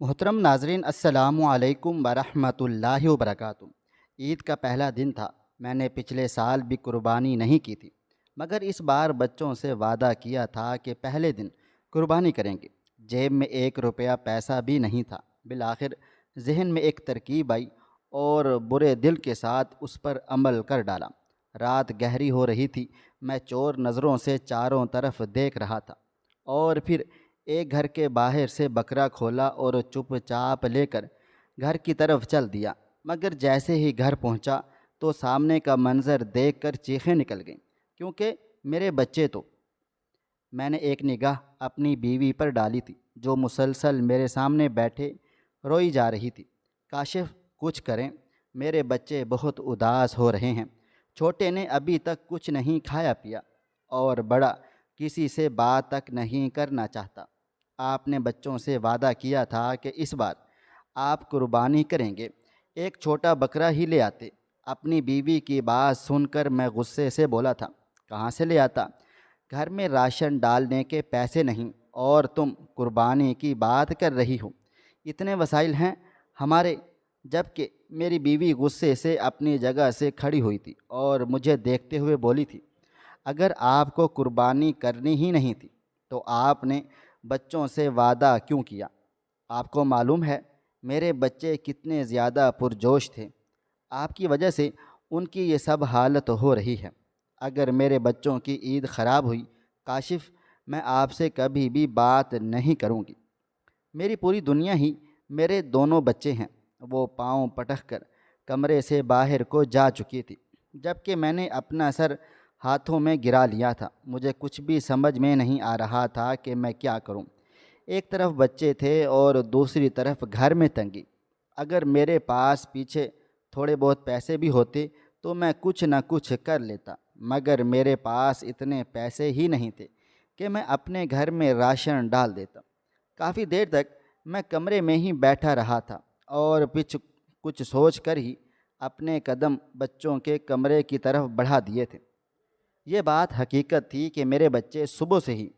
محترم ناظرین، السلام علیکم ورحمۃ اللہ وبرکاتہ۔ عید کا پہلا دن تھا۔ میں نے پچھلے سال بھی قربانی نہیں کی تھی، مگر اس بار بچوں سے وعدہ کیا تھا کہ پہلے دن قربانی کریں گے۔ جیب میں 1 روپیہ پیسہ بھی نہیں تھا۔ بالآخر ذہن میں ایک ترکیب آئی اور برے دل کے ساتھ اس پر عمل کر ڈالا۔ رات گہری ہو رہی تھی، میں چور نظروں سے چاروں طرف دیکھ رہا تھا، اور پھر ایک گھر کے باہر سے بکرا کھولا اور چپ چاپ لے کر گھر کی طرف چل دیا۔ مگر جیسے ہی گھر پہنچا تو سامنے کا منظر دیکھ کر چیخیں نکل گئیں، کیونکہ میرے بچے تو میں نے ایک نگاہ اپنی بیوی پر ڈالی تھی، جو مسلسل میرے سامنے بیٹھے روئی جا رہی تھی۔ کاشف کچھ کریں، میرے بچے بہت اداس ہو رہے ہیں۔ چھوٹے نے ابھی تک کچھ نہیں کھایا پیا، اور بڑا کسی سے بات تک نہیں کرنا چاہتا۔ آپ نے بچوں سے وعدہ کیا تھا کہ اس بار آپ قربانی کریں گے، ایک چھوٹا بکرا ہی لے آتے۔ اپنی بیوی کی بات سن کر میں غصے سے بولا تھا، کہاں سے لے آتا؟ گھر میں راشن ڈالنے کے پیسے نہیں، اور تم قربانی کی بات کر رہی ہو؟ اتنے وسائل ہیں ہمارے۔ جب کہ میری بیوی غصے سے اپنی جگہ سے کھڑی ہوئی تھی اور مجھے دیکھتے ہوئے بولی تھی، اگر آپ کو قربانی کرنی ہی نہیں تھی تو آپ نے بچوں سے وعدہ کیوں کیا؟ آپ کو معلوم ہے میرے بچے کتنے زیادہ پرجوش تھے۔ آپ کی وجہ سے ان کی یہ سب حالت ہو رہی ہے۔ اگر میرے بچوں کی عید خراب ہوئی کاشف، میں آپ سے کبھی بھی بات نہیں کروں گی۔ میری پوری دنیا ہی میرے دونوں بچے ہیں۔ وہ پاؤں پٹک کر کمرے سے باہر کو جا چکی تھی، جب کہ میں نے اپنا سر ہاتھوں میں گرا لیا تھا۔ مجھے کچھ بھی سمجھ میں نہیں آ رہا تھا کہ میں کیا کروں۔ ایک طرف بچے تھے اور دوسری طرف گھر میں تنگی۔ اگر میرے پاس پیچھے تھوڑے بہت پیسے بھی ہوتے تو میں کچھ نہ کچھ کر لیتا، مگر میرے پاس اتنے پیسے ہی نہیں تھے کہ میں اپنے گھر میں راشن ڈال دیتا۔ کافی دیر تک میں کمرے میں ہی بیٹھا رہا تھا اور کچھ سوچ کر ہی اپنے قدم بچوں کے کمرے کی طرف بڑھا دیے تھے۔ یہ بات حقیقت تھی کہ میرے بچے صبح سے ہی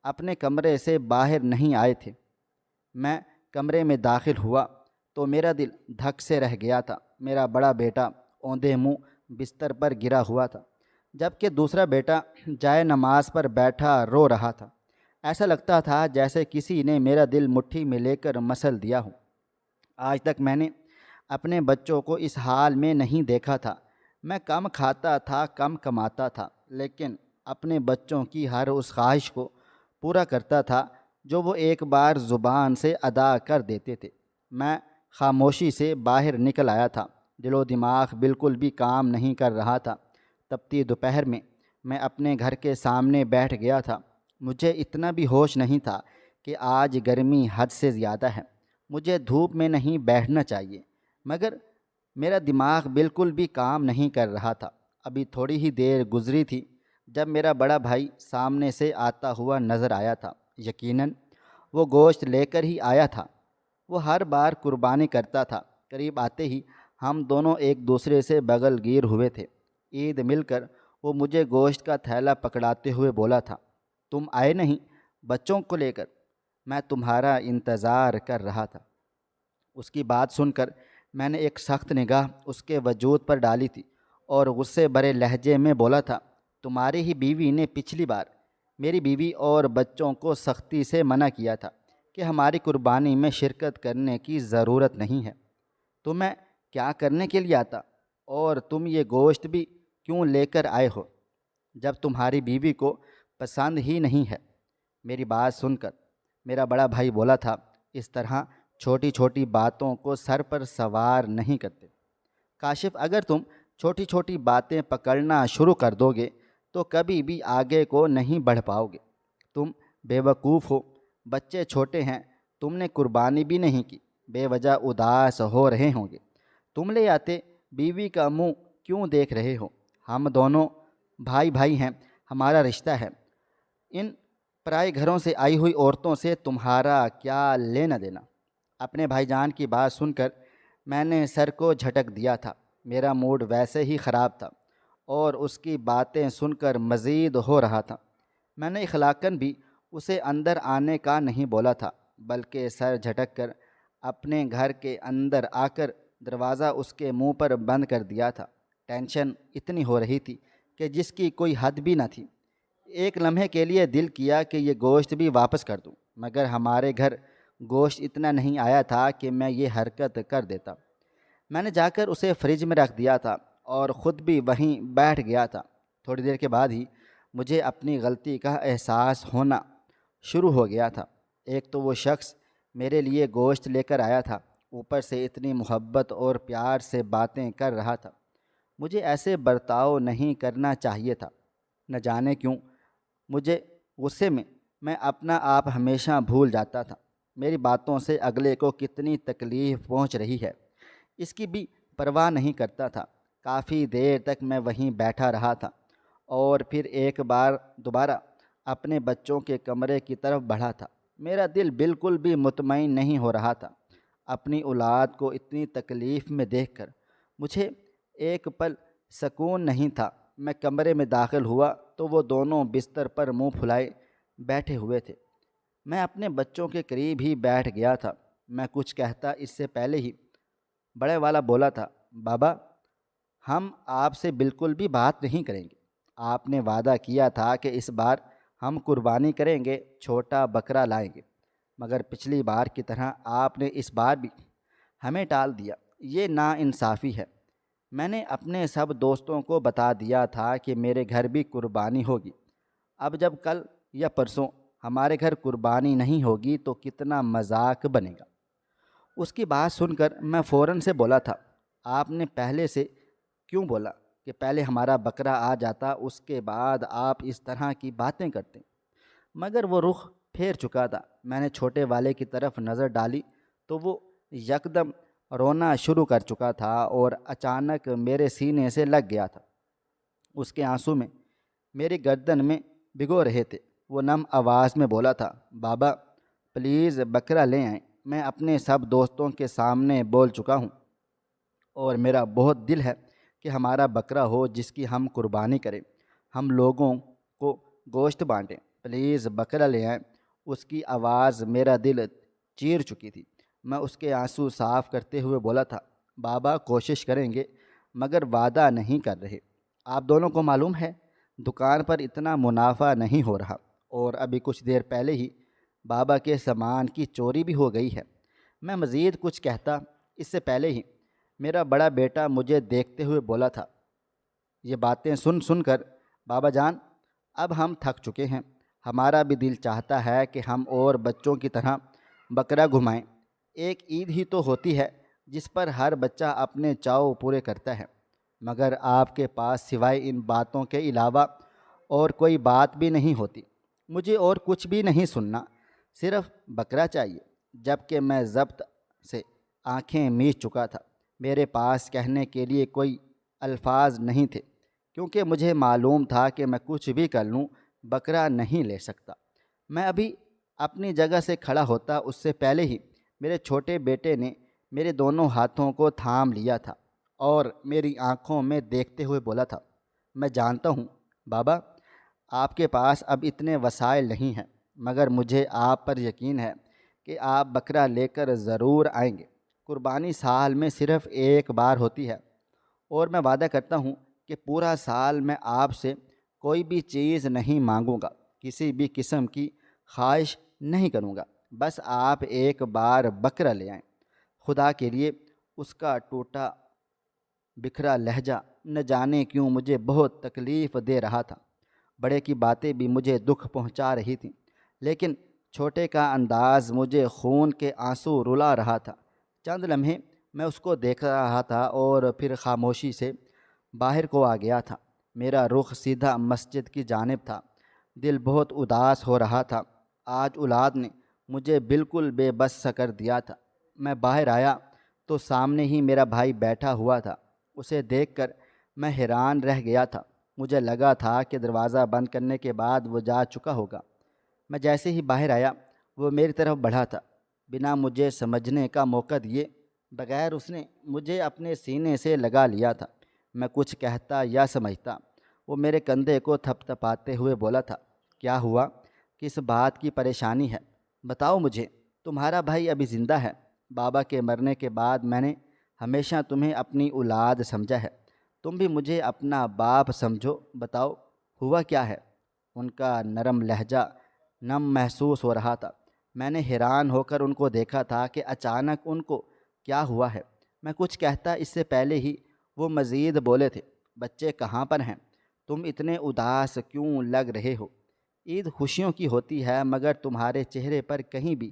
اپنے کمرے سے باہر نہیں آئے تھے۔ میں کمرے میں داخل ہوا تو میرا دل دھک سے رہ گیا تھا۔ میرا بڑا بیٹا اوندھے منہ بستر پر گرا ہوا تھا، جبکہ دوسرا بیٹا جائے نماز پر بیٹھا رو رہا تھا۔ ایسا لگتا تھا جیسے کسی نے میرا دل مٹھی میں لے کر مسل دیا ہو۔ آج تک میں نے اپنے بچوں کو اس حال میں نہیں دیکھا تھا۔ میں کم کھاتا تھا، کم کماتا تھا، لیکن اپنے بچوں کی ہر اس خواہش کو پورا کرتا تھا جو وہ ایک بار زبان سے ادا کر دیتے تھے۔ میں خاموشی سے باہر نکل آیا تھا۔ دل و دماغ بالکل بھی کام نہیں کر رہا تھا۔ تپتی دوپہر میں اپنے گھر کے سامنے بیٹھ گیا تھا۔ مجھے اتنا بھی ہوش نہیں تھا کہ آج گرمی حد سے زیادہ ہے، مجھے دھوپ میں نہیں بیٹھنا چاہیے، مگر میرا دماغ بالکل بھی کام نہیں کر رہا تھا۔ ابھی تھوڑی ہی دیر گزری تھی جب میرا بڑا بھائی سامنے سے آتا ہوا نظر آیا تھا۔ یقیناً وہ گوشت لے کر ہی آیا تھا۔ وہ ہر بار قربانی کرتا تھا۔ قریب آتے ہی ہم دونوں ایک دوسرے سے بغل گیر ہوئے تھے۔ عید مل کر وہ مجھے گوشت کا تھیلا پکڑاتے ہوئے بولا تھا، تم آئے نہیں بچوں کو لے کر؟ میں تمہارا انتظار کر رہا تھا۔ اس کی بات سن کر میں نے ایک سخت نگاہ اس کے وجود پر ڈالی تھی اور غصے بھرے لہجے میں بولا تھا، تمہاری ہی بیوی نے پچھلی بار میری بیوی اور بچوں کو سختی سے منع کیا تھا کہ ہماری قربانی میں شرکت کرنے کی ضرورت نہیں ہے۔ تو میں کیا کرنے کے لیے آتا؟ اور تم یہ گوشت بھی کیوں لے کر آئے ہو جب تمہاری بیوی کو پسند ہی نہیں ہے؟ میری بات سن کر میرا بڑا بھائی بولا تھا، اس طرح چھوٹی چھوٹی باتوں کو سر پر سوار نہیں کرتے۔ کاشف، اگر تم چھوٹی چھوٹی باتیں پکڑنا شروع کر دو گے تو کبھی بھی آگے کو نہیں بڑھ پاؤ گے۔ تم بے وقوف ہو، بچے چھوٹے ہیں، تم نے قربانی بھی نہیں کی، بے وجہ اداس ہو رہے ہوں گے۔ تم لے آتے، بیوی کا منہ کیوں دیکھ رہے ہو؟ ہم دونوں بھائی بھائی ہیں، ہمارا رشتہ ہے۔ ان پرائے گھروں سے آئی ہوئی عورتوں سے تمہارا کیا لینا دینا؟ اپنے بھائی جان کی بات سن کر میں نے سر کو جھٹک دیا تھا۔ میرا موڈ ویسے ہی خراب تھا اور اس کی باتیں سن کر مزید ہو رہا تھا۔ میں نے اخلاقاً بھی اسے اندر آنے کا نہیں بولا تھا، بلکہ سر جھٹک کر اپنے گھر کے اندر آ کر دروازہ اس کے منہ پر بند کر دیا تھا۔ ٹینشن اتنی ہو رہی تھی کہ جس کی کوئی حد بھی نہ تھی۔ ایک لمحے کے لیے دل کیا کہ یہ گوشت بھی واپس کر دوں، مگر ہمارے گھر گوشت اتنا نہیں آیا تھا کہ میں یہ حرکت کر دیتا۔ میں نے جا کر اسے فریج میں رکھ دیا تھا اور خود بھی وہیں بیٹھ گیا تھا۔ تھوڑی دیر کے بعد ہی مجھے اپنی غلطی کا احساس ہونا شروع ہو گیا تھا۔ ایک تو وہ شخص میرے لیے گوشت لے کر آیا تھا، اوپر سے اتنی محبت اور پیار سے باتیں کر رہا تھا۔ مجھے ایسے برتاؤ نہیں کرنا چاہیے تھا۔ نہ جانے کیوں مجھے غصے میں اپنا آپ ہمیشہ بھول جاتا تھا۔ میری باتوں سے اگلے کو کتنی تکلیف پہنچ رہی ہے اس کی بھی پرواہ نہیں کرتا تھا۔ کافی دیر تک میں وہیں بیٹھا رہا تھا اور پھر ایک بار دوبارہ اپنے بچوں کے کمرے کی طرف بڑھا تھا۔ میرا دل بالکل بھی مطمئن نہیں ہو رہا تھا۔ اپنی اولاد کو اتنی تکلیف میں دیکھ کر مجھے ایک پل سکون نہیں تھا۔ میں کمرے میں داخل ہوا تو وہ دونوں بستر پر منہ پھلائے بیٹھے ہوئے تھے۔ میں اپنے بچوں کے قریب ہی بیٹھ گیا تھا۔ میں کچھ کہتا اس سے پہلے ہی بڑے والا بولا تھا، بابا ہم آپ سے بالکل بھی بات نہیں کریں گے۔ آپ نے وعدہ کیا تھا کہ اس بار ہم قربانی کریں گے، چھوٹا بکرا لائیں گے، مگر پچھلی بار کی طرح آپ نے اس بار بھی ہمیں ٹال دیا۔ یہ ناانصافی ہے۔ میں نے اپنے سب دوستوں کو بتا دیا تھا کہ میرے گھر بھی قربانی ہوگی۔ اب جب کل یا پرسوں ہمارے گھر قربانی نہیں ہوگی تو کتنا مذاق بنے گا۔ اس کی بات سن کر میں فوراً سے بولا تھا، آپ نے پہلے سے کیوں بولا کہ پہلے ہمارا بکرا آ جاتا، اس کے بعد آپ اس طرح کی باتیں کرتے؟ مگر وہ رخ پھیر چکا تھا۔ میں نے چھوٹے والے کی طرف نظر ڈالی تو وہ یکدم رونا شروع کر چکا تھا اور اچانک میرے سینے سے لگ گیا تھا۔ اس کے آنسو میں میری گردن میں بھگو رہے تھے۔ وہ نم آواز میں بولا تھا، بابا پلیز بکرا لے آئیں۔ میں اپنے سب دوستوں کے سامنے بول چکا ہوں اور میرا بہت دل ہے کہ ہمارا بکرا ہو جس کی ہم قربانی کریں، ہم لوگوں کو گوشت بانٹیں، پلیز بکرا لے آئیں۔ اس کی آواز میرا دل چیر چکی تھی۔ میں اس کے آنسو صاف کرتے ہوئے بولا تھا، بابا کوشش کریں گے مگر وعدہ نہیں کر رہے۔ آپ دونوں کو معلوم ہے دکان پر اتنا منافع نہیں ہو رہا اور ابھی کچھ دیر پہلے ہی بابا کے سامان کی چوری بھی ہو گئی ہے۔ میں مزید کچھ کہتا اس سے پہلے ہی میرا بڑا بیٹا مجھے دیکھتے ہوئے بولا تھا، یہ باتیں سن کر بابا جان اب ہم تھک چکے ہیں، ہمارا بھی دل چاہتا ہے کہ ہم اور بچوں کی طرح بکرا گھمائیں۔ ایک عید ہی تو ہوتی ہے جس پر ہر بچہ اپنے چاؤ پورے کرتا ہے، مگر آپ کے پاس سوائے ان باتوں کے علاوہ اور کوئی بات بھی نہیں ہوتی۔ مجھے اور کچھ بھی نہیں سننا، صرف بکرا چاہیے۔ جب کہ میں ضبط سے آنکھیں میچ چکا تھا، میرے پاس کہنے کے لیے کوئی الفاظ نہیں تھے، کیونکہ مجھے معلوم تھا کہ میں کچھ بھی کر لوں بکرا نہیں لے سکتا۔ میں ابھی اپنی جگہ سے کھڑا ہوتا اس سے پہلے ہی میرے چھوٹے بیٹے نے میرے دونوں ہاتھوں کو تھام لیا تھا اور میری آنکھوں میں دیکھتے ہوئے بولا تھا، میں جانتا ہوں بابا آپ کے پاس اب اتنے وسائل نہیں ہیں، مگر مجھے آپ پر یقین ہے کہ آپ بکرا لے کر ضرور آئیں گے۔ قربانی سال میں صرف ایک بار ہوتی ہے اور میں وعدہ کرتا ہوں کہ پورا سال میں آپ سے کوئی بھی چیز نہیں مانگوں گا، کسی بھی قسم کی خواہش نہیں کروں گا، بس آپ ایک بار بکرا لے آئیں۔ خدا کے لیے اس کا ٹوٹا بکھرا لہجہ نہ جانے کیوں مجھے بہت تکلیف دے رہا تھا۔ بڑے کی باتیں بھی مجھے دکھ پہنچا رہی تھیں، لیکن چھوٹے کا انداز مجھے خون کے آنسو رلا رہا تھا۔ چند لمحے میں اس کو دیکھ رہا تھا اور پھر خاموشی سے باہر کو آ گیا تھا۔ میرا رخ سیدھا مسجد کی جانب تھا۔ دل بہت اداس ہو رہا تھا۔ آج اولاد نے مجھے بالکل بے بس سا کر دیا تھا۔ میں باہر آیا تو سامنے ہی میرا بھائی بیٹھا ہوا تھا۔ اسے دیکھ کر میں حیران رہ گیا تھا۔ مجھے لگا تھا کہ دروازہ بند کرنے کے بعد وہ جا چکا ہوگا۔ میں جیسے ہی باہر آیا وہ میری طرف بڑھا تھا۔ بنا مجھے سمجھنے کا موقع دیے بغیر اس نے مجھے اپنے سینے سے لگا لیا تھا۔ میں کچھ کہتا یا سمجھتا، وہ میرے کندھے کو تھپ تھپاتے ہوئے بولا تھا، کیا ہوا؟ کس بات کی پریشانی ہے؟ بتاؤ مجھے، تمہارا بھائی ابھی زندہ ہے؟ بابا کے مرنے کے بعد میں نے ہمیشہ تمہیں اپنی اولاد سمجھا ہے، تم بھی مجھے اپنا باپ سمجھو، بتاؤ ہوا کیا ہے؟ ان کا نرم لہجہ نم محسوس ہو رہا تھا۔ میں نے حیران ہو کر ان کو دیکھا تھا کہ اچانک ان کو کیا ہوا ہے۔ میں کچھ کہتا اس سے پہلے ہی وہ مزید بولے تھے، بچے کہاں پر ہیں؟ تم اتنے اداس کیوں لگ رہے ہو؟ عید خوشیوں کی ہوتی ہے مگر تمہارے چہرے پر کہیں بھی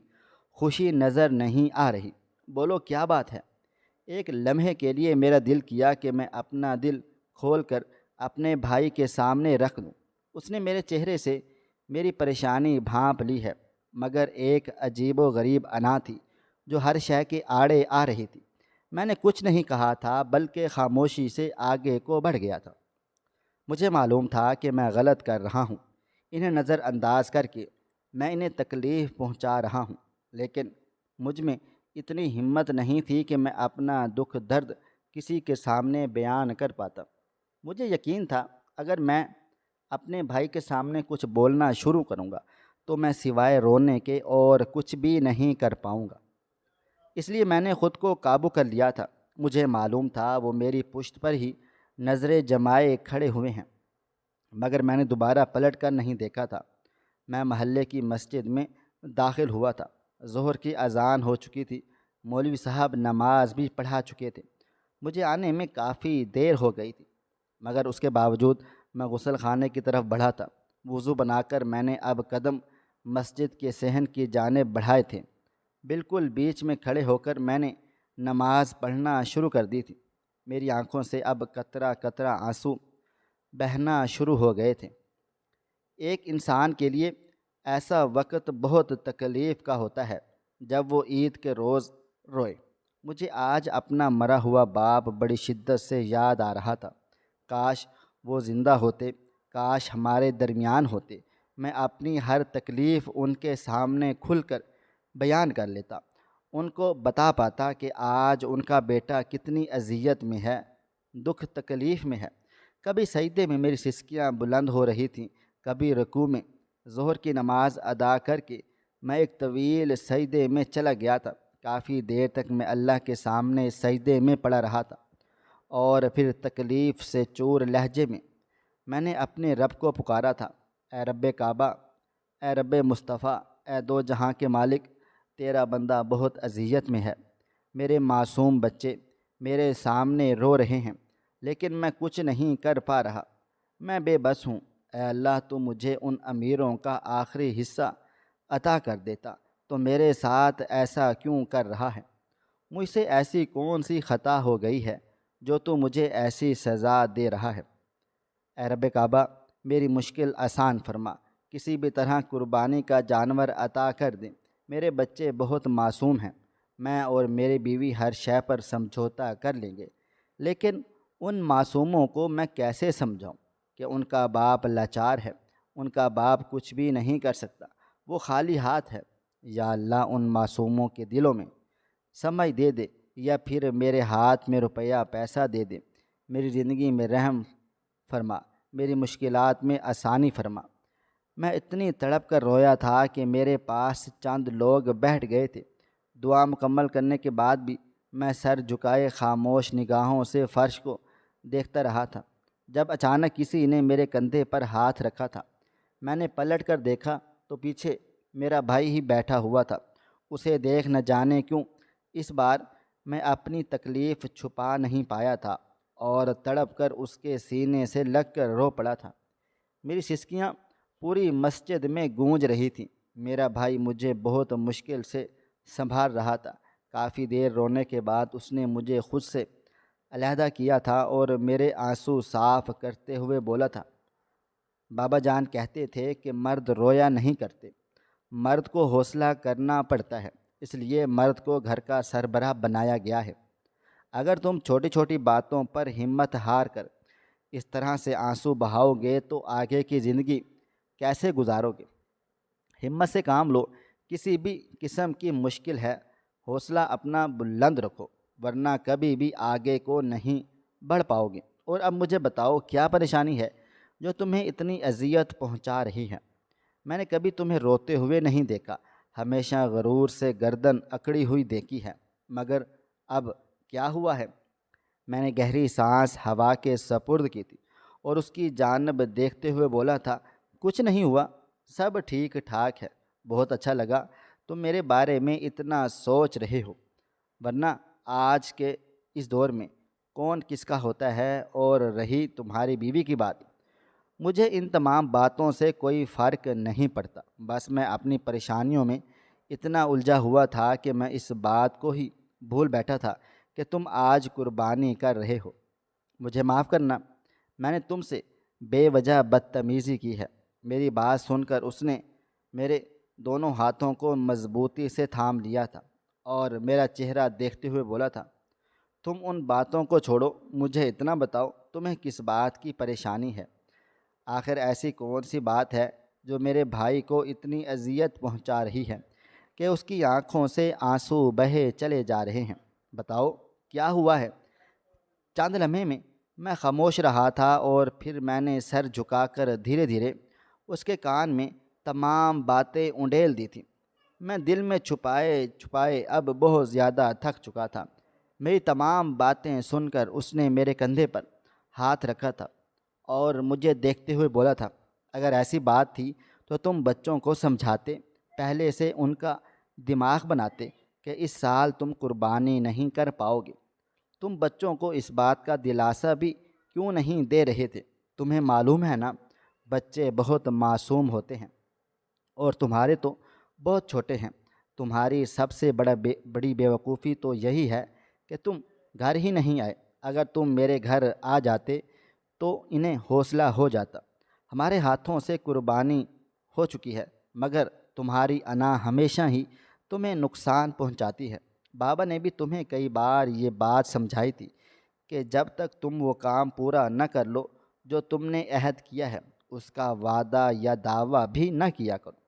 خوشی نظر نہیں آ رہی، بولو کیا بات ہے؟ ایک لمحے کے لیے میرا دل کیا کہ میں اپنا دل کھول کر اپنے بھائی کے سامنے رکھ دوں۔ اس نے میرے چہرے سے میری پریشانی بھانپ لی ہے، مگر ایک عجیب و غریب انا تھی جو ہر شے کے آڑے آ رہی تھی۔ میں نے کچھ نہیں کہا تھا بلکہ خاموشی سے آگے کو بڑھ گیا تھا۔ مجھے معلوم تھا کہ میں غلط کر رہا ہوں، انہیں نظر انداز کر کے میں انہیں تکلیف پہنچا رہا ہوں، لیکن مجھ میں اتنی ہمت نہیں تھی کہ میں اپنا دکھ درد کسی کے سامنے بیان کر پاتا۔ مجھے یقین تھا اگر میں اپنے بھائی کے سامنے کچھ بولنا شروع کروں گا تو میں سوائے رونے کے اور کچھ بھی نہیں کر پاؤں گا۔ اس لیے میں نے خود کو قابو کر لیا تھا۔ مجھے معلوم تھا وہ میری پشت پر ہی نظریں جمائے کھڑے ہوئے ہیں، مگر میں نے دوبارہ پلٹ کر نہیں دیکھا تھا۔ میں محلے کی مسجد میں داخل ہوا تھا۔ ظہر کی اذان ہو چکی تھی، مولوی صاحب نماز بھی پڑھا چکے تھے۔ مجھے آنے میں کافی دیر ہو گئی تھی، مگر اس کے باوجود میں غسل خانے کی طرف بڑھا تھا۔ وضو بنا کر میں نے اب قدم مسجد کے صحن کی جانب بڑھائے تھے۔ بالکل بیچ میں کھڑے ہو کر میں نے نماز پڑھنا شروع کر دی تھی۔ میری آنکھوں سے اب قطرہ قطرہ آنسو بہنا شروع ہو گئے تھے۔ ایک انسان کے لیے ایسا وقت بہت تکلیف کا ہوتا ہے جب وہ عید کے روز روئے۔ مجھے آج اپنا مرا ہوا باپ بڑی شدت سے یاد آ رہا تھا۔ کاش وہ زندہ ہوتے، کاش ہمارے درمیان ہوتے، میں اپنی ہر تکلیف ان کے سامنے کھل کر بیان کر لیتا، ان کو بتا پاتا کہ آج ان کا بیٹا کتنی اذیت میں ہے، دکھ تکلیف میں ہے۔ کبھی سجدے میں میری سسکیاں بلند ہو رہی تھیں، کبھی رکوع میں۔ ظہر کی نماز ادا کر کے میں ایک طویل سجدے میں چلا گیا تھا۔ کافی دیر تک میں اللہ کے سامنے سجدے میں پڑا رہا تھا، اور پھر تکلیف سے چور لہجے میں نے اپنے رب کو پکارا تھا، اے رب کعبہ، اے رب مصطفیٰ، اے دو جہاں کے مالک، تیرا بندہ بہت اذیت میں ہے۔ میرے معصوم بچے میرے سامنے رو رہے ہیں، لیکن میں کچھ نہیں کر پا رہا، میں بے بس ہوں۔ اے اللہ، تو مجھے ان امیروں کا آخری حصہ عطا کر دیتا تو میرے ساتھ ایسا کیوں کر رہا ہے؟ مجھ سے ایسی کون سی خطا ہو گئی ہے جو تو مجھے ایسی سزا دے رہا ہے؟ اے رب کعبہ، میری مشکل آسان فرما، کسی بھی طرح قربانی کا جانور عطا کر دیں۔ میرے بچے بہت معصوم ہیں، میں اور میری بیوی ہر شے پر سمجھوتا کر لیں گے، لیکن ان معصوموں کو میں کیسے سمجھاؤں کہ ان کا باپ لاچار ہے، ان کا باپ کچھ بھی نہیں کر سکتا، وہ خالی ہاتھ ہے۔ یا اللہ، ان معصوموں کے دلوں میں سمجھ دے دے، یا پھر میرے ہاتھ میں روپیہ پیسہ دے دے۔ میری زندگی میں رحم فرما، میری مشکلات میں آسانی فرما۔ میں اتنی تڑپ کر رویا تھا کہ میرے پاس چند لوگ بیٹھ گئے تھے۔ دعا مکمل کرنے کے بعد بھی میں سر جھکائے خاموش نگاہوں سے فرش کو دیکھتا رہا تھا، جب اچانک کسی نے میرے کندھے پر ہاتھ رکھا تھا۔ میں نے پلٹ کر دیکھا تو پیچھے میرا بھائی ہی بیٹھا ہوا تھا۔ اسے دیکھ نہ جانے کیوں اس بار میں اپنی تکلیف چھپا نہیں پایا تھا، اور تڑپ کر اس کے سینے سے لگ کر رو پڑا تھا۔ میری سسکیاں پوری مسجد میں گونج رہی تھیں۔ میرا بھائی مجھے بہت مشکل سے سنبھال رہا تھا۔ کافی دیر رونے کے بعد اس نے مجھے خود سے علیحدہ کیا تھا اور میرے آنسو صاف کرتے ہوئے بولا تھا، بابا جان کہتے تھے کہ مرد رویا نہیں کرتے، مرد کو حوصلہ کرنا پڑتا ہے، اس لیے مرد کو گھر کا سربراہ بنایا گیا ہے۔ اگر تم چھوٹی چھوٹی باتوں پر ہمت ہار کر اس طرح سے آنسو بہاؤ گے تو آگے کی زندگی کیسے گزارو گے؟ ہمت سے کام لو، کسی بھی قسم کی مشکل ہے، حوصلہ اپنا بلند رکھو، ورنہ کبھی بھی آگے کو نہیں بڑھ پاؤ گے۔ اور اب مجھے بتاؤ، کیا پریشانی ہے جو تمہیں اتنی اذیت پہنچا رہی ہے؟ میں نے کبھی تمہیں روتے ہوئے نہیں دیکھا، ہمیشہ غرور سے گردن اکڑی ہوئی دیکھی ہے۔ مگر اب کیا ہوا ہے؟ میں نے گہری سانس ہوا کے سپرد کی تھی اور اس کی جانب دیکھتے ہوئے بولا تھا، کچھ نہیں ہوا، سب ٹھیک ٹھاک ہے۔ بہت اچھا لگا تم میرے بارے میں اتنا سوچ رہے ہو، ورنہ آج کے اس دور میں کون کس کا ہوتا ہے۔ اور رہی تمہاری بیوی کی بات، مجھے ان تمام باتوں سے کوئی فرق نہیں پڑتا، بس میں اپنی پریشانیوں میں اتنا الجھا ہوا تھا کہ میں اس بات کو ہی بھول بیٹھا تھا کہ تم آج قربانی کر رہے ہو۔ مجھے معاف کرنا، میں نے تم سے بے وجہ بدتمیزی کی ہے۔ میری بات سن کر اس نے میرے دونوں ہاتھوں کو مضبوطی سے تھام لیا تھا اور میرا چہرہ دیکھتے ہوئے بولا تھا، تم ان باتوں کو چھوڑو، مجھے اتنا بتاؤ تمہیں کس بات کی پریشانی ہے؟ آخر ایسی کون سی بات ہے جو میرے بھائی کو اتنی اذیت پہنچا رہی ہے کہ اس کی آنکھوں سے آنسو بہے چلے جا رہے ہیں؟ بتاؤ کیا ہوا ہے؟ چند لمحے میں خاموش رہا تھا اور پھر میں نے سر جھکا کر دھیرے دھیرے اس کے کان میں تمام باتیں انڈیل دی تھیں۔ میں دل میں چھپائے چھپائے اب بہت زیادہ تھک چکا تھا۔ میری تمام باتیں سن کر اس نے میرے کندھے پر ہاتھ رکھا تھا اور مجھے دیکھتے ہوئے بولا تھا، اگر ایسی بات تھی تو تم بچوں کو سمجھاتے، پہلے سے ان کا دماغ بناتے کہ اس سال تم قربانی نہیں کر پاؤ گے۔ تم بچوں کو اس بات کا دلاسا بھی کیوں نہیں دے رہے تھے؟ تمہیں معلوم ہے نا، بچے بہت معصوم ہوتے ہیں اور تمہارے تو بہت چھوٹے ہیں۔ تمہاری سب سے بڑی بیوقوفی تو یہی ہے کہ تم گھر ہی نہیں آئے۔ اگر تم میرے گھر آ جاتے تو انہیں حوصلہ ہو جاتا۔ ہمارے ہاتھوں سے قربانی ہو چکی ہے، مگر تمہاری انا ہمیشہ ہی تمہیں نقصان پہنچاتی ہے۔ بابا نے بھی تمہیں کئی بار یہ بات سمجھائی تھی کہ جب تک تم وہ کام پورا نہ کر لو جو تم نے عہد کیا ہے، اس کا وعدہ یا دعویٰ بھی نہ کیا کرو۔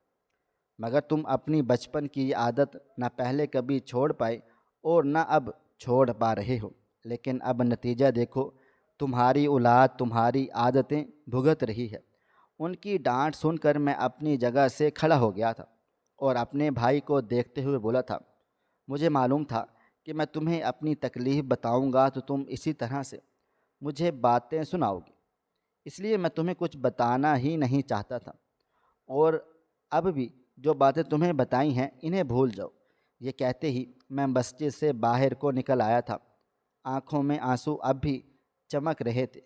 مگر تم اپنی بچپن کی یہ عادت نہ پہلے کبھی چھوڑ پائے اور نہ اب چھوڑ پا رہے ہو۔ لیکن اب نتیجہ دیکھو، تمہاری اولاد تمہاری عادتیں بھگت رہی ہے۔ ان کی ڈانٹ سن کر میں اپنی جگہ سے کھڑا ہو گیا تھا اور اپنے بھائی کو دیکھتے ہوئے بولا تھا، مجھے معلوم تھا کہ میں تمہیں اپنی تکلیف بتاؤں گا تو تم اسی طرح سے مجھے باتیں سناؤ گی، اس لیے میں تمہیں کچھ بتانا ہی نہیں چاہتا تھا۔ اور اب بھی جو باتیں تمہیں بتائی ہیں انہیں بھول جاؤ۔ یہ کہتے ہی میں مسجد سے باہر کو نکل آیا تھا۔ آنکھوں میں آنسو اب بھی چمک رہے تھے،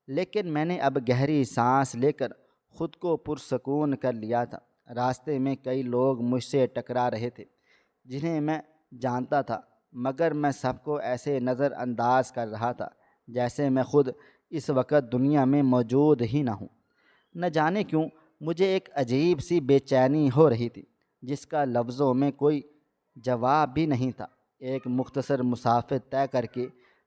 لیکن میں نے اب گہری سانس لے کر خود کو پرسکون کر لیا تھا۔ راستے میں کئی لوگ مجھ سے ٹکرا رہے تھے جنہیں میں جانتا تھا، مگر میں سب کو ایسے نظر انداز کر رہا تھا جیسے میں خود اس وقت دنیا میں موجود ہی نہ ہوں۔ نہ جانے کیوں مجھے ایک عجیب سی بے چینی ہو رہی تھی جس کا لفظوں میں کوئی جواب بھی نہیں تھا۔ ایک مختصر مسافت طے کر کے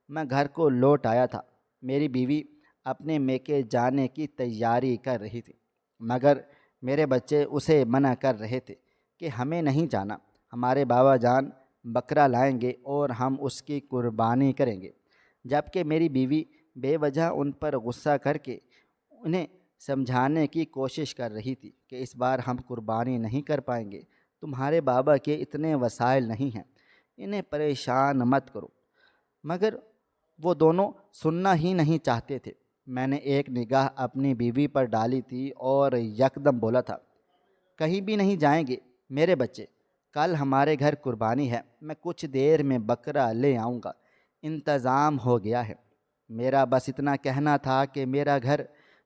میں گھر کو لوٹ آیا تھا۔ میری بیوی اپنے میکے جانے کی تیاری کر رہی تھی، مگر میرے بچے اسے منع کر رہے تھے کہ ہمیں نہیں جانا، ہمارے بابا جان بکرا لائیں گے اور ہم اس کی قربانی کریں گے۔ جبکہ میری بیوی بے وجہ ان پر غصہ کر کے انہیں سمجھانے کی کوشش کر رہی تھی کہ اس بار ہم قربانی نہیں کر پائیں گے، تمہارے بابا کے اتنے وسائل نہیں ہیں، انہیں پریشان مت کرو۔ مگر وہ دونوں سننا ہی نہیں چاہتے تھے۔ میں نے ایک نگاہ اپنی بیوی پر ڈالی تھی اور یکدم بولا تھا، کہیں بھی نہیں جائیں گے میرے بچے، کل ہمارے گھر قربانی ہے، میں کچھ دیر میں بکرا لے آؤں گا، انتظام ہو گیا ہے۔ میرا بس اتنا کہنا تھا کہ میرا گھر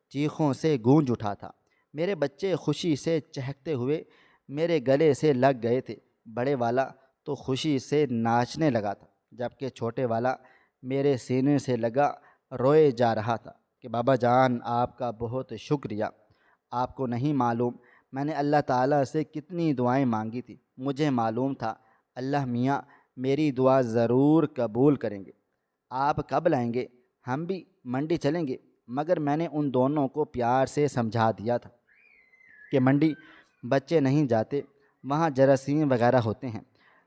چیخوں سے گونج اٹھا تھا۔ میرے بچے خوشی سے چہکتے ہوئے میرے گلے سے لگ گئے تھے۔ بڑے والا تو خوشی سے ناچنے لگا تھا، جبکہ چھوٹے والا میرے سینے سے لگا روئے جا رہا تھا کہ بابا جان آپ کا بہت شکریہ، آپ کو نہیں معلوم میں نے اللہ تعالیٰ سے کتنی دعائیں مانگی تھی۔ مجھے معلوم تھا اللہ میاں میری دعا ضرور قبول کریں گے۔ آپ کب لائیں گے؟ ہم بھی منڈی چلیں گے۔ مگر میں نے ان دونوں کو پیار سے سمجھا دیا تھا کہ منڈی بچے نہیں جاتے، وہاں جراثیم وغیرہ ہوتے ہیں،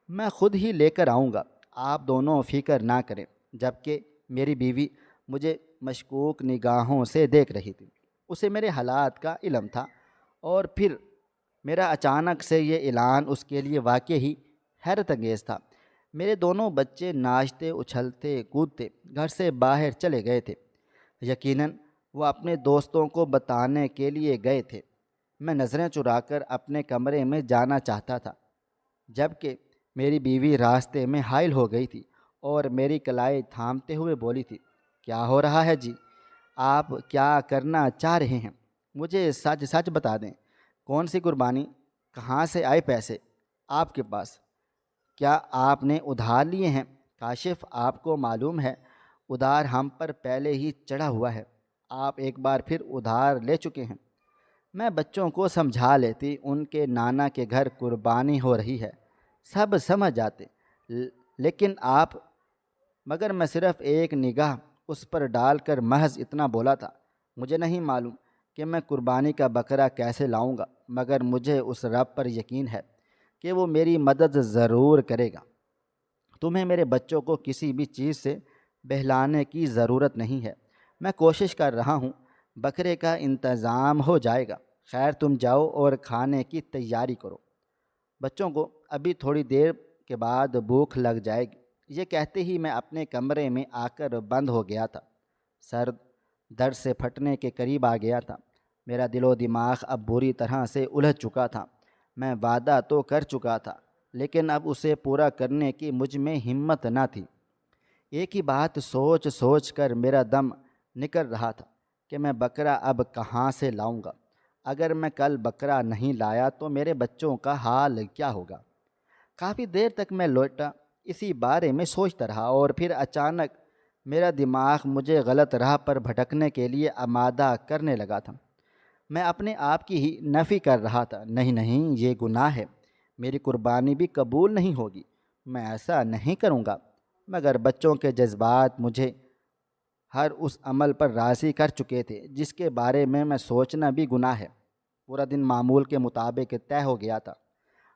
میں خود ہی لے کر آؤں گا، آپ دونوں فکر نہ کریں۔ جبکہ میری بیوی مجھے مشکوک نگاہوں سے دیکھ رہی تھی، اسے میرے حالات کا علم تھا، اور پھر میرا اچانک سے یہ اعلان اس کے لیے واقعی حیرت انگیز تھا۔ میرے دونوں بچے ناچتے اچھلتے کودتے گھر سے باہر چلے گئے تھے۔ یقیناً وہ اپنے دوستوں کو بتانے کے لیے گئے تھے۔ میں نظریں چرا کر اپنے کمرے میں جانا چاہتا تھا، جبکہ میری بیوی راستے میں حائل ہو گئی تھی اور میری کلائی تھامتے ہوئے بولی تھی، کیا ہو رہا ہے جی؟ آپ کیا کرنا چاہ رہے ہیں؟ مجھے سچ سچ بتا دیں، کون سی قربانی؟ کہاں سے آئے پیسے آپ کے پاس؟ کیا آپ نے ادھار لیے ہیں؟ کاشف، آپ کو معلوم ہے ادھار ہم پر پہلے ہی چڑھا ہوا ہے، آپ ایک بار پھر ادھار لے چکے ہیں۔ میں بچوں کو سمجھا لیتی ان کے نانا کے گھر قربانی ہو رہی ہے، سب سمجھ جاتے، لیکن آپ… مگر میں صرف ایک نگاہ اس پر ڈال کر محض اتنا بولا تھا، مجھے نہیں معلوم کہ میں قربانی کا بکرا کیسے لاؤں گا، مگر مجھے اس رب پر یقین ہے کہ وہ میری مدد ضرور کرے گا۔ تمہیں میرے بچوں کو کسی بھی چیز سے بہلانے کی ضرورت نہیں ہے، میں کوشش کر رہا ہوں، بکرے کا انتظام ہو جائے گا۔ خیر تم جاؤ اور کھانے کی تیاری کرو، بچوں کو ابھی تھوڑی دیر کے بعد بھوک لگ جائے گی۔ یہ کہتے ہی میں اپنے کمرے میں آ کر بند ہو گیا تھا۔ سر درد سے پھٹنے کے قریب آ گیا تھا۔ میرا دل و دماغ اب بری طرح سے الجھ چکا تھا۔ میں وعدہ تو کر چکا تھا، لیکن اب اسے پورا کرنے کی مجھ میں ہمت نہ تھی۔ ایک ہی بات سوچ سوچ کر میرا دم نکل رہا تھا کہ میں بکرا اب کہاں سے لاؤں گا؟ اگر میں کل بکرا نہیں لایا تو میرے بچوں کا حال کیا ہوگا؟ کافی دیر تک میں لوٹا اسی بارے میں سوچتا رہا، اور پھر اچانک میرا دماغ مجھے غلط راہ پر بھٹکنے کے لیے آمادہ کرنے لگا تھا۔ میں اپنے آپ کی ہی نفی کر رہا تھا، نہیں نہیں، یہ گناہ ہے، میری قربانی بھی قبول نہیں ہوگی، میں ایسا نہیں کروں گا۔ مگر بچوں کے جذبات مجھے ہر اس عمل پر راضی کر چکے تھے جس کے بارے میں سوچنا بھی گناہ ہے۔ پورا دن معمول کے مطابق طے ہو گیا تھا۔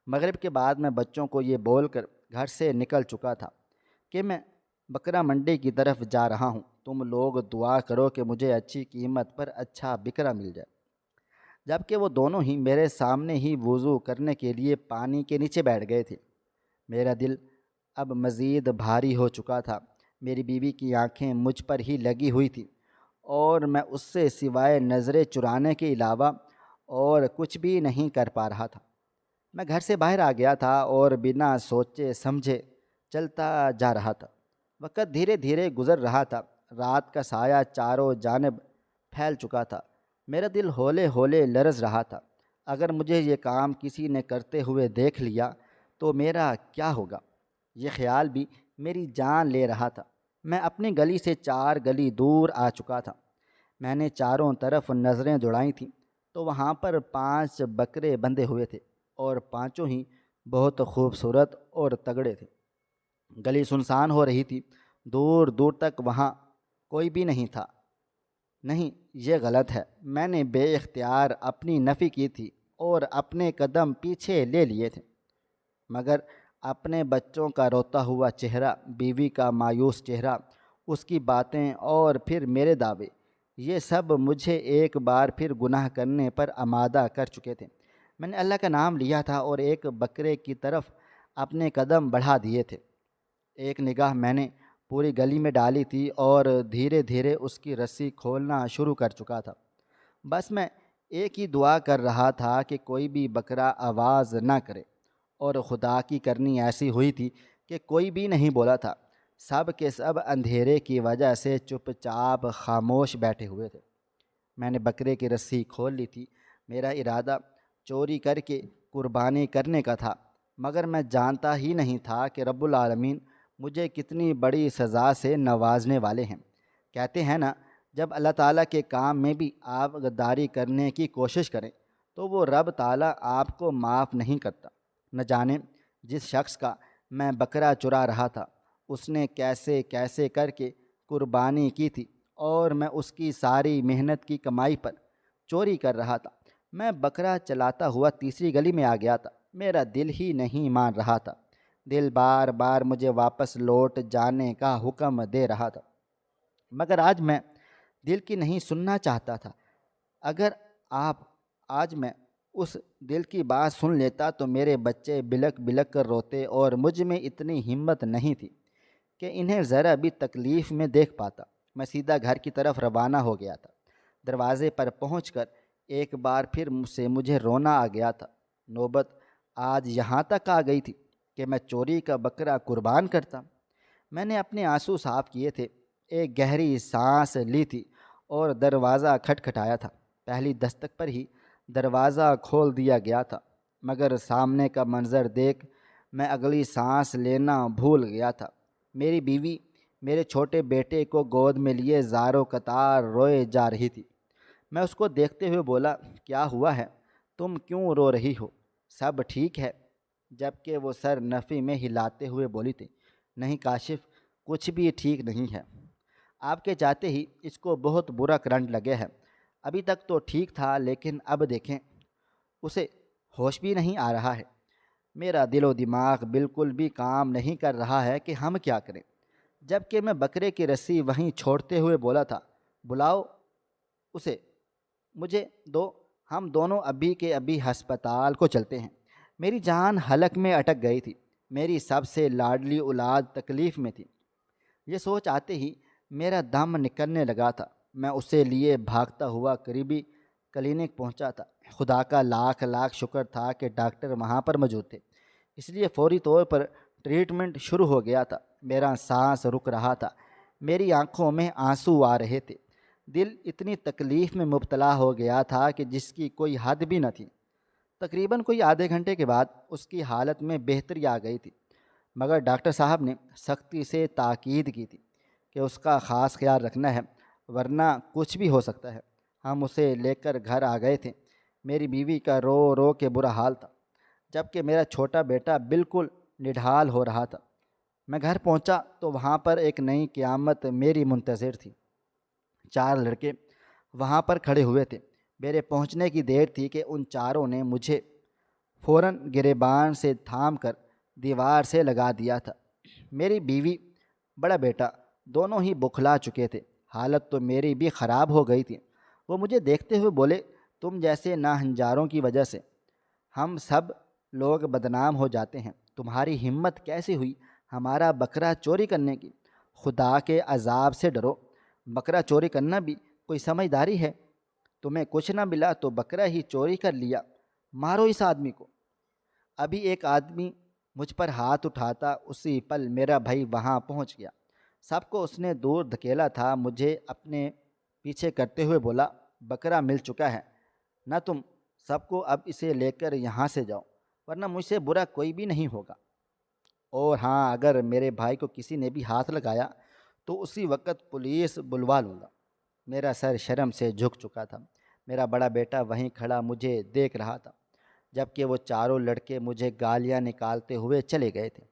مغرب کے بعد میں بچوں کو یہ بول کر گھر سے نکل چکا تھا کہ میں بکرا منڈی کی طرف جا رہا ہوں، تم لوگ دعا کرو کہ مجھے اچھی قیمت پر اچھا بکرا مل جائے۔ جبکہ وہ دونوں ہی میرے سامنے ہی وضو کرنے کے لیے پانی کے نیچے بیٹھ گئے تھے۔ میرا دل اب مزید بھاری ہو چکا تھا۔ میری بیوی کی آنکھیں مجھ پر ہی لگی ہوئی تھیں، اور میں اس سے سوائے نظریں چرانے کے علاوہ اور کچھ بھی نہیں کر پا رہا تھا۔ میں گھر سے باہر آ گیا تھا اور بنا سوچے سمجھے چلتا جا رہا تھا۔ وقت دھیرے دھیرے گزر رہا تھا، رات کا سایہ چاروں جانب پھیل چکا تھا۔ میرا دل ہولے ہولے لرز رہا تھا، اگر مجھے یہ کام کسی نے کرتے ہوئے دیکھ لیا تو میرا کیا ہوگا؟ یہ خیال بھی میری جان لے رہا تھا۔ میں اپنی گلی سے 4 گلی دور آ چکا تھا۔ میں نے چاروں طرف نظریں دوڑائی تھیں تو وہاں پر 5 بکرے بندھے ہوئے تھے، اور پانچوں ہی بہت خوبصورت اور تگڑے تھے۔ گلی سنسان ہو رہی تھی، دور دور تک وہاں کوئی بھی نہیں تھا۔ نہیں، یہ غلط ہے، میں نے بے اختیار اپنی نفی کی تھی اور اپنے قدم پیچھے لے لیے تھے، مگر اپنے بچوں کا روتا ہوا چہرہ، بیوی کا مایوس چہرہ، اس کی باتیں اور پھر میرے دعوے، یہ سب مجھے ایک بار پھر گناہ کرنے پر آمادہ کر چکے تھے۔ میں نے اللہ کا نام لیا تھا اور ایک بکرے کی طرف اپنے قدم بڑھا دیے تھے۔ ایک نگاہ میں نے پوری گلی میں ڈالی تھی اور دھیرے دھیرے اس کی رسی کھولنا شروع کر چکا تھا۔ بس میں ایک ہی دعا کر رہا تھا کہ کوئی بھی بکرا آواز نہ کرے، اور خدا کی کرنی ایسی ہوئی تھی کہ کوئی بھی نہیں بولا تھا۔ سب کے سب اندھیرے کی وجہ سے چپ چاپ خاموش بیٹھے ہوئے تھے۔ میں نے بکرے کی رسی کھول لی تھی۔ میرا ارادہ چوری کر کے قربانی کرنے کا تھا، مگر میں جانتا ہی نہیں تھا کہ رب العالمین مجھے کتنی بڑی سزا سے نوازنے والے ہیں۔ کہتے ہیں نا، جب اللہ تعالیٰ کے کام میں بھی آپ غداری کرنے کی کوشش کریں تو وہ رب تعالیٰ آپ کو معاف نہیں کرتا۔ نہ جانے جس شخص کا میں بکرا چرا رہا تھا اس نے کیسے کیسے کر کے قربانی کی تھی، اور میں اس کی ساری محنت کی کمائی پر چوری کر رہا تھا۔ میں بکرا چلاتا ہوا تیسری گلی میں آ گیا تھا۔ میرا دل ہی نہیں مان رہا تھا، دل بار بار مجھے واپس لوٹ جانے کا حکم دے رہا تھا، مگر آج میں دل کی نہیں سننا چاہتا تھا۔ اگر آپ آج میں اس دل کی بات سن لیتا تو میرے بچے بلک بلک کر روتے اور مجھ میں اتنی ہمت نہیں تھی کہ انہیں ذرا بھی تکلیف میں دیکھ پاتا۔ میں سیدھا گھر کی طرف روانہ ہو گیا تھا۔ دروازے پر پہنچ کر ایک بار پھر مجھے رونا آ گیا تھا۔ نوبت آج یہاں تک آ گئی تھی کہ میں چوری کا بکرا قربان کرتا۔ میں نے اپنے آنسو صاف کیے تھے، ایک گہری سانس لی تھی اور دروازہ کھٹکھٹایا تھا۔ پہلی دستک پر ہی دروازہ کھول دیا گیا تھا، مگر سامنے کا منظر دیکھ میں اگلی سانس لینا بھول گیا تھا۔ میری بیوی میرے چھوٹے بیٹے کو گود میں لیے زاروں قطار روئے جا رہی تھی۔ میں اس کو دیکھتے ہوئے بولا، کیا ہوا ہے؟ تم کیوں رو رہی ہو؟ سب ٹھیک ہے؟ جبکہ وہ سر نفی میں ہلاتے ہوئے بولی تھی، نہیں کاشف، کچھ بھی ٹھیک نہیں ہے۔ آپ کے جاتے ہی اس کو بہت برا کرنٹ لگے ہے۔ ابھی تک تو ٹھیک تھا، لیکن اب دیکھیں اسے ہوش بھی نہیں آ رہا ہے۔ میرا دل و دماغ بالکل بھی کام نہیں کر رہا ہے کہ ہم کیا کریں۔ جبکہ میں بکرے کی رسی وہیں چھوڑتے ہوئے بولا تھا، بلاؤ اسے، مجھے دو، ہم دونوں ابھی کے ابھی ہسپتال کو چلتے ہیں۔ میری جان حلق میں اٹک گئی تھی۔ میری سب سے لاڈلی اولاد تکلیف میں تھی۔ یہ سوچ آتے ہی میرا دم نکلنے لگا تھا۔ میں اسے لیے بھاگتا ہوا قریبی کلینک پہنچا تھا۔ خدا کا لاکھ لاکھ شکر تھا کہ ڈاکٹر وہاں پر موجود تھے، اس لیے فوری طور پر ٹریٹمنٹ شروع ہو گیا تھا۔ میرا سانس رک رہا تھا، میری آنکھوں میں آنسو آ رہے تھے۔ دل اتنی تکلیف میں مبتلا ہو گیا تھا کہ جس کی کوئی حد بھی نہ تھی۔ تقریباً کوئی آدھے گھنٹے کے بعد اس کی حالت میں بہتری آ گئی تھی، مگر ڈاکٹر صاحب نے سختی سے تاکید کی تھی کہ اس کا خاص خیال رکھنا ہے، ورنہ کچھ بھی ہو سکتا ہے۔ ہم اسے لے کر گھر آ گئے تھے۔ میری بیوی کا رو رو کے برا حال تھا، جبکہ میرا چھوٹا بیٹا بالکل نڈھال ہو رہا تھا۔ میں گھر پہنچا تو وہاں پر ایک نئی قیامت میری منتظر تھی۔ 4 لڑکے وہاں پر کھڑے ہوئے تھے۔ میرے پہنچنے کی دیر تھی کہ ان چاروں نے مجھے فوراً گریبان سے تھام کر دیوار سے لگا دیا تھا۔ میری بیوی، بڑا بیٹا دونوں ہی بکھلا چکے تھے۔ حالت تو میری بھی خراب ہو گئی تھی۔ وہ مجھے دیکھتے ہوئے بولے، تم جیسے ناہنجاروں کی وجہ سے ہم سب لوگ بدنام ہو جاتے ہیں۔ تمہاری ہمت کیسے ہوئی ہمارا بکرا چوری کرنے کی؟ خدا کے عذاب سے ڈرو، بکرا چوری کرنا بھی کوئی سمجھداری ہے؟ تمہیں کچھ نہ ملا تو بکرا ہی چوری کر لیا، مارو اس آدمی کو۔ ابھی ایک آدمی مجھ پر ہاتھ اٹھاتا، اسی پل میرا بھائی وہاں پہنچ گیا۔ سب کو اس نے دور دھکیلا تھا۔ مجھے اپنے پیچھے کرتے ہوئے بولا، بکرا مل چکا ہے نہ، تم سب کو اب اسے لے کر یہاں سے جاؤ، ورنہ مجھ سے برا کوئی بھی نہیں ہوگا۔ اور ہاں، اگر میرے بھائی کو کسی نے بھی ہاتھ لگایا تو اسی وقت پولیس بلوا لوں گا۔ میرا سر شرم سے جھک چکا تھا۔ میرا بڑا بیٹا وہیں کھڑا مجھے دیکھ رہا تھا، جبکہ وہ چاروں لڑکے مجھے گالیاں نکالتے ہوئے چلے گئے تھے۔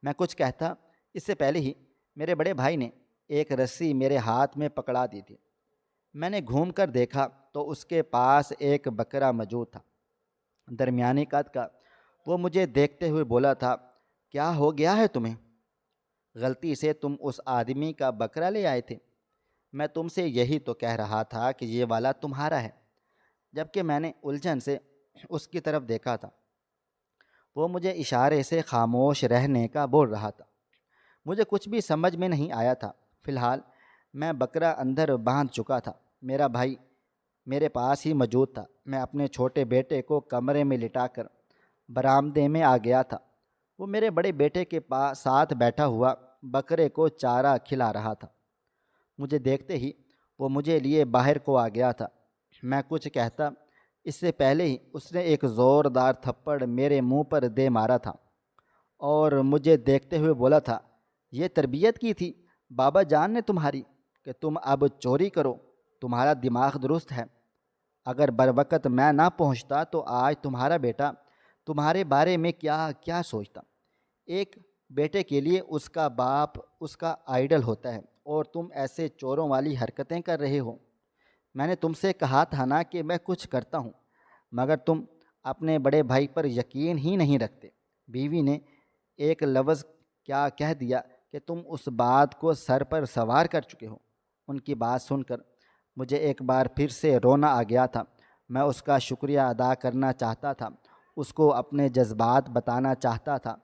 میں کچھ کہتا اس سے پہلے ہی میرے بڑے بھائی نے ایک رسی میرے ہاتھ میں پکڑا دی تھی۔ میں نے گھوم کر دیکھا تو اس کے پاس ایک بکرا موجود تھا، درمیانی قد کا۔ وہ مجھے دیکھتے ہوئے بولا تھا، کیا ہو گیا ہے تمہیں؟ غلطی سے تم اس آدمی کا بکرا لے آئے تھے۔ میں تم سے یہی تو کہہ رہا تھا کہ یہ والا تمہارا ہے، جبکہ میں نے الجھن سے اس کی طرف دیکھا تھا۔ وہ مجھے اشارے سے خاموش رہنے کا بول رہا تھا۔ مجھے کچھ بھی سمجھ میں نہیں آیا تھا۔ فی الحال میں بکرا اندر باندھ چکا تھا، میرا بھائی میرے پاس ہی موجود تھا۔ میں اپنے چھوٹے بیٹے کو کمرے میں لٹا کر برآمدے میں آ گیا تھا۔ وہ میرے بڑے بیٹے کے ساتھ بیٹھا ہوا بکرے کو چارہ کھلا رہا تھا۔ مجھے دیکھتے ہی وہ مجھے لیے باہر کو آ گیا تھا۔ میں کچھ کہتا اس سے پہلے ہی اس نے ایک زوردار تھپڑ میرے منہ پر دے مارا تھا اور مجھے دیکھتے ہوئے بولا تھا، یہ تربیت کی تھی بابا جان نے تمہاری کہ تم اب چوری کرو؟ تمہارا دماغ درست ہے؟ اگر بروقت میں نہ پہنچتا تو آج تمہارا بیٹا تمہارے بارے میں کیا کیا سوچتا۔ ایک بیٹے کے لیے اس کا باپ اس کا آئیڈل ہوتا ہے، اور تم ایسے چوروں والی حرکتیں کر رہے ہو۔ میں نے تم سے کہا تھا نا کہ میں کچھ کرتا ہوں، مگر تم اپنے بڑے بھائی پر یقین ہی نہیں رکھتے۔ بیوی نے ایک لفظ کیا کہہ دیا کہ تم اس بات کو سر پر سوار کر چکے ہو۔ ان کی بات سن کر مجھے ایک بار پھر سے رونا آ گیا تھا۔ میں اس کا شکریہ ادا کرنا چاہتا تھا، اس کو اپنے جذبات بتانا چاہتا تھا،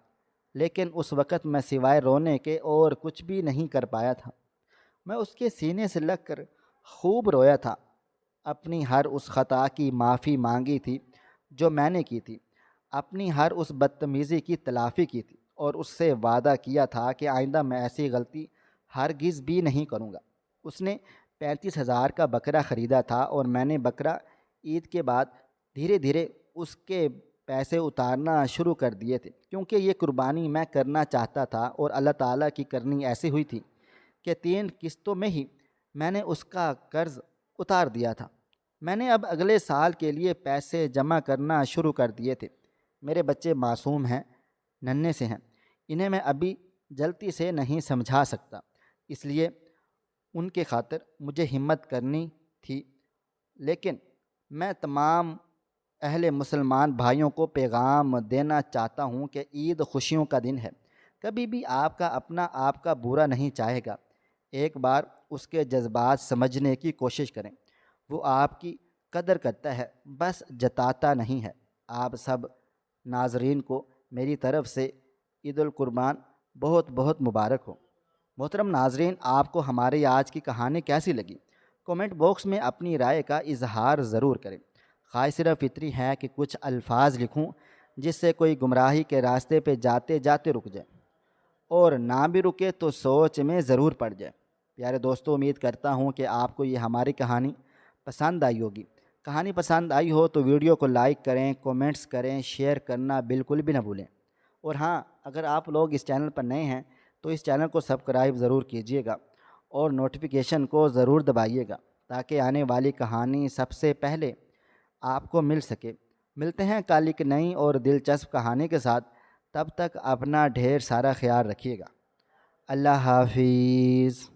لیکن اس وقت میں سوائے رونے کے اور کچھ بھی نہیں کر پایا تھا۔ میں اس کے سینے سے لگ کر خوب رویا تھا، اپنی ہر اس خطا کی معافی مانگی تھی جو میں نے کی تھی، اپنی ہر اس بدتمیزی کی تلافی کی تھی، اور اس سے وعدہ کیا تھا کہ آئندہ میں ایسی غلطی ہرگز بھی نہیں کروں گا۔ اس نے 35,000 کا بکرا خریدا تھا، اور میں نے بکرا عید کے بعد دھیرے دھیرے اس کے پیسے اتارنا شروع کر دیے تھے، کیونکہ یہ قربانی میں کرنا چاہتا تھا، اور اللہ تعالیٰ کی کرنی ایسی ہوئی تھی کہ 3 قسطوں میں ہی میں نے اس کا قرض اتار دیا تھا۔ میں نے اب اگلے سال کے لیے پیسے جمع کرنا شروع کر دیے تھے۔ میرے بچے معصوم ہیں، ننھے سے ہیں، انہیں میں ابھی جلدی سے نہیں سمجھا سکتا، اس لیے ان کے خاطر مجھے ہمت کرنی تھی، لیکن میں تمام اہل مسلمان بھائیوں کو پیغام دینا چاہتا ہوں کہ عید خوشیوں کا دن ہے۔ کبھی بھی آپ کا اپنا آپ کا برا نہیں چاہے گا۔ ایک بار اس کے جذبات سمجھنے کی کوشش کریں، وہ آپ کی قدر کرتا ہے، بس جتاتا نہیں ہے۔ آپ سب ناظرین کو میری طرف سے عید القربان بہت بہت مبارک ہو۔ محترم ناظرین، آپ کو ہماری آج کی کہانی کیسی لگی؟ کومنٹ باکس میں اپنی رائے کا اظہار ضرور کریں۔ خواہش صرف اتنی ہے کہ کچھ الفاظ لکھوں جس سے کوئی گمراہی کے راستے پہ جاتے جاتے رک جائے، اور نہ بھی رکے تو سوچ میں ضرور پڑ جائے۔ پیارے دوستو، امید کرتا ہوں کہ آپ کو یہ ہماری کہانی پسند آئی ہوگی۔ کہانی پسند آئی ہو تو ویڈیو کو لائک کریں، کومنٹس کریں، شیئر کرنا بالکل بھی نہ بھولیں۔ اور ہاں، اگر آپ لوگ اس چینل پر نئے ہیں تو اس چینل کو سبسکرائب ضرور کیجیے گا، اور نوٹیفیکیشن کو ضرور دبائیے گا، تاکہ آنے والی کہانی سب سے پہلے آپ کو مل سکے۔ ملتے ہیں کل ایک نئی اور دلچسپ کہانی کے ساتھ، تب تک اپنا ڈھیر سارا خیال رکھیے گا۔ اللہ حافظ۔